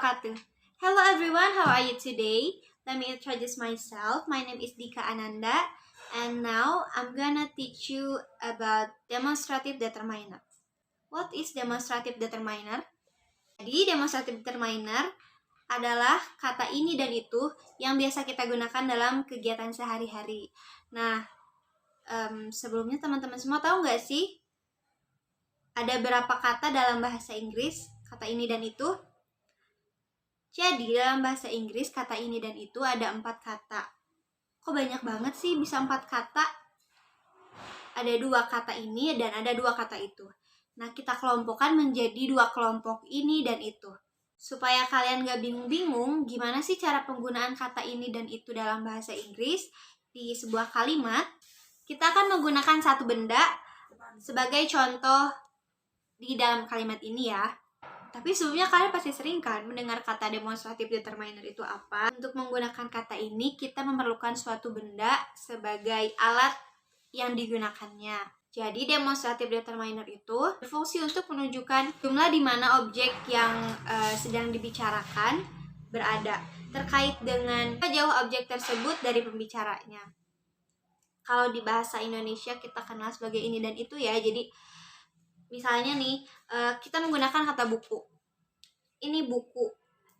wabarakatuh. Hello everyone, how are you today? Let me introduce myself. My name is Dika Ananda, and now I'm gonna teach you about demonstrative determiner. What is demonstrative determiner? Jadi, demonstrative determiner adalah kata ini dan itu yang biasa kita gunakan dalam kegiatan sehari-hari. Nah, sebelumnya teman-teman semua tahu nggak sih ada berapa kata dalam bahasa Inggris kata ini dan itu? Jadi dalam bahasa Inggris kata ini dan itu ada 4 kata. Kok banyak banget sih bisa 4 kata? Ada 2 kata ini dan ada 2 kata itu. Nah, kita kelompokkan menjadi 2 kelompok ini dan itu. Supaya kalian gak bingung-bingung gimana sih cara penggunaan kata ini dan itu dalam bahasa Inggris di sebuah kalimat, kita akan menggunakan satu benda sebagai contoh di dalam kalimat ini ya. Tapi sebelumnya kalian pasti sering kan mendengar kata demonstrative determiner itu apa? Untuk menggunakan kata ini, kita memerlukan suatu benda sebagai alat yang digunakannya. Jadi demonstrative determiner itu berfungsi untuk menunjukkan jumlah di mana objek yang sedang dibicarakan berada, terkait dengan jauh objek tersebut dari pembicaranya. Kalau di bahasa Indonesia kita kenal sebagai ini dan itu ya. Jadi misalnya nih, kita menggunakan kata buku. Ini buku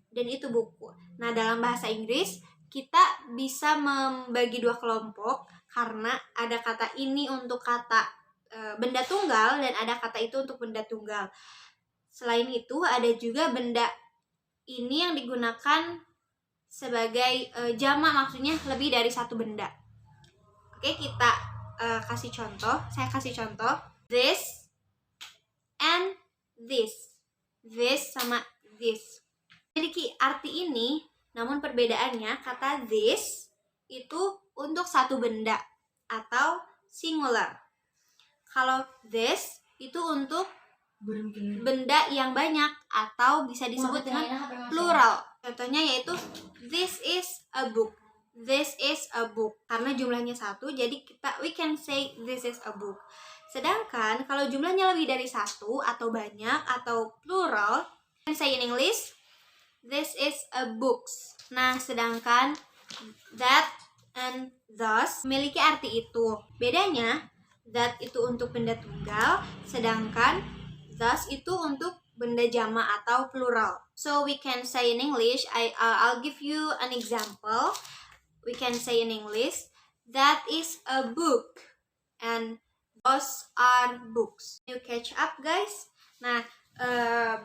dan itu buku. Nah, dalam bahasa Inggris kita bisa membagi 2 kelompok karena ada kata ini untuk kata benda tunggal dan ada kata itu untuk benda tunggal. Selain itu ada juga benda ini yang digunakan sebagai jamak, maksudnya lebih dari satu benda. Oke, kita kasih contoh. Saya kasih contoh. This and this. This sama this memiliki arti ini, namun perbedaannya kata this itu untuk satu benda atau singular. Kalau this itu untuk benda yang banyak atau bisa disebut dengan plural. Contohnya yaitu this is a book. This is a book. Karena jumlahnya 1, jadi we can say this is a book. Sedangkan kalau jumlahnya lebih dari 1 atau banyak atau plural, we can say in English, this is a books. Nah, sedangkan that and thus memiliki arti itu. Bedanya, that itu untuk benda tunggal, sedangkan thus itu untuk benda jamak atau plural. So we can say in English, I'll give you an example. We can say in English, that is a book and those are books. You catch up guys? Nah,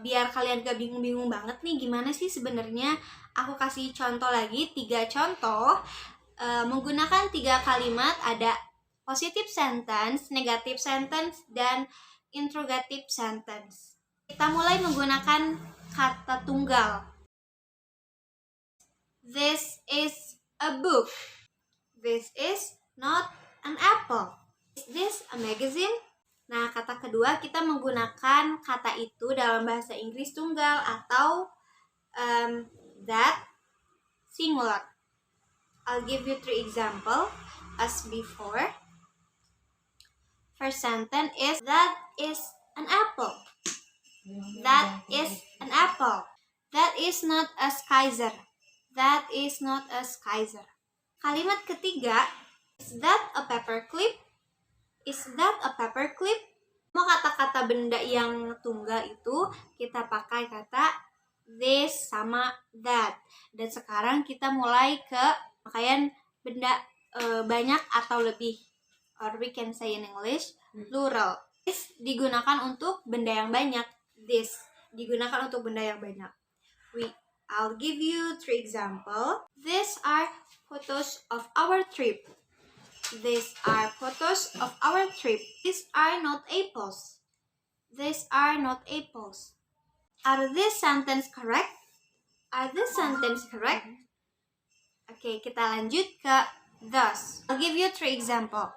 biar kalian gak bingung-bingung banget nih gimana sih sebenarnya, aku kasih contoh lagi 3 contoh menggunakan 3 kalimat, ada positive sentence, negative sentence, dan interrogative sentence. Kita mulai menggunakan kata tunggal. This is a book. This is not an apple. Is this a magazine? Nah, kata kedua kita menggunakan kata itu dalam bahasa Inggris tunggal atau that singular. I'll give you 3 example as before. First sentence is that is an apple. That is an apple. That is not a Kaiser. That is not a Kaiser. Kalimat ketiga, is that a paperclip? Is that a paperclip? Mau kata-kata benda yang tunggal itu kita pakai kata this sama that. Dan sekarang kita mulai ke pakaian benda banyak atau lebih, or we can say in English plural. This digunakan untuk benda yang banyak. This digunakan untuk benda yang banyak. I'll give you 3 example. These are photos of our trip. These are photos of our trip. These are not apples. These are not apples. Are these sentence correct? Are these sentence correct? Oke, kita lanjut ke those. I'll give you 3 example.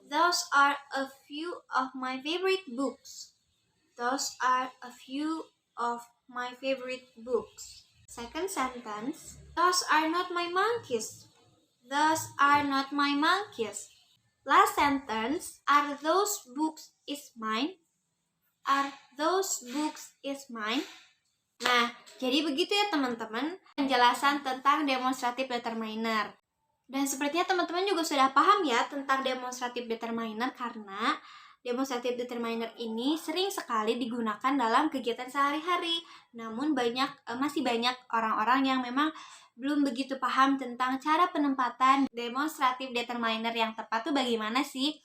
Those are a few of my favorite books. Those are a few of my favorite books. Second sentence. Those are not my monkeys. Those are not my monkeys. Last sentence. Are those books is mine? Are those books is mine? Nah, jadi begitu ya teman-teman penjelasan tentang demonstrative determiner. Dan sepertinya teman-teman juga sudah paham ya tentang demonstrative determiner karena demonstrative determiner ini sering sekali digunakan dalam kegiatan sehari-hari. Namun masih banyak orang-orang yang memang belum begitu paham tentang cara penempatan demonstrative determiner yang tepat tuh bagaimana sih?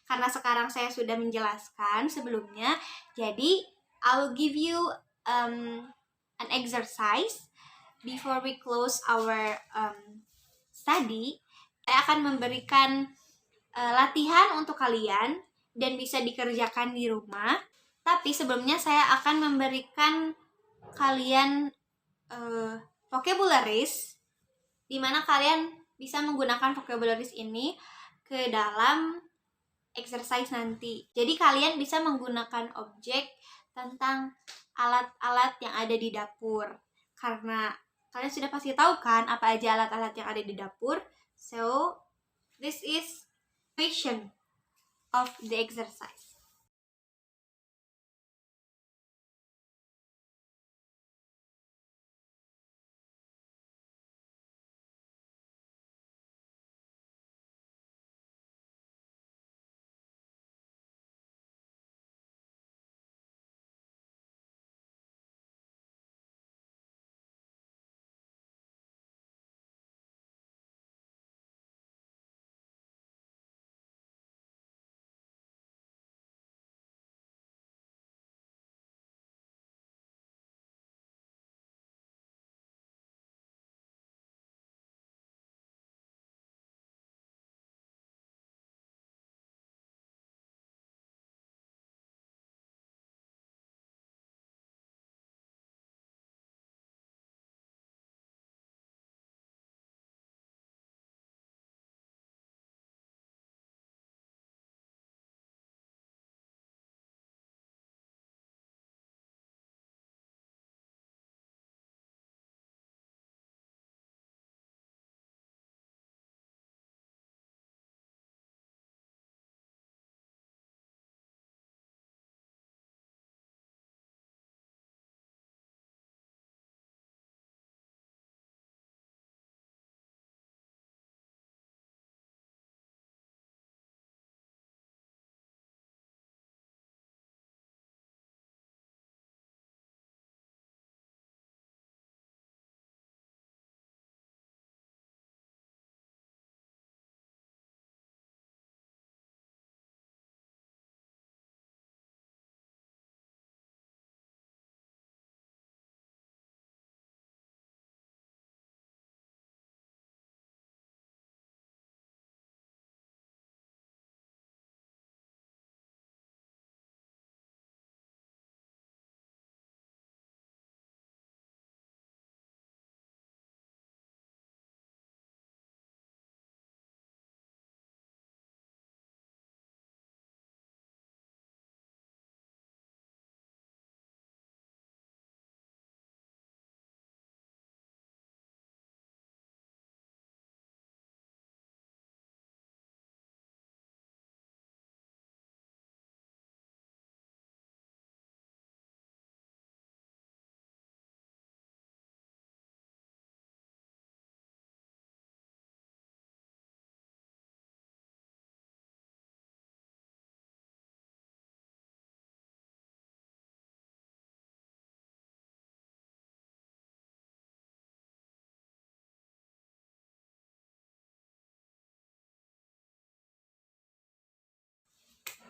Karena sekarang saya sudah menjelaskan sebelumnya, jadi I will give you an exercise before we close our study. Saya akan memberikan latihan untuk kalian dan bisa dikerjakan di rumah. Tapi sebelumnya saya akan memberikan kalian vocabularies, di mana kalian bisa menggunakan vocabularies ini ke dalam exercise nanti. Jadi kalian bisa menggunakan objek tentang alat-alat yang ada di dapur. Karena kalian sudah pasti tahu kan apa aja alat-alat yang ada di dapur. So, this is question of the exercise.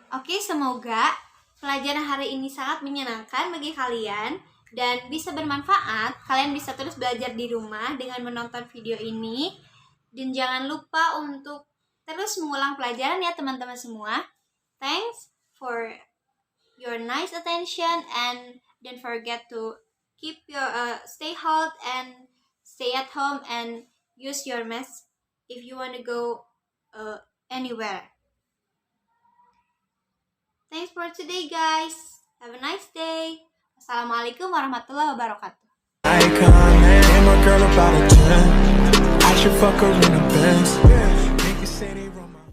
Oke, semoga pelajaran hari ini sangat menyenangkan bagi kalian dan bisa bermanfaat. Kalian bisa terus belajar di rumah dengan menonton video ini. Dan jangan lupa untuk terus mengulang pelajaran ya teman-teman semua. Thanks for your nice attention and don't forget to keep your stay healthy and stay at home and use your mask if you want to go anywhere. Thanks for today, guys. Have a nice day. Assalamualaikum warahmatullahi wabarakatuh. Icon, man, my girl about a 10. I should fuck her in a Benz. Niggas say they run my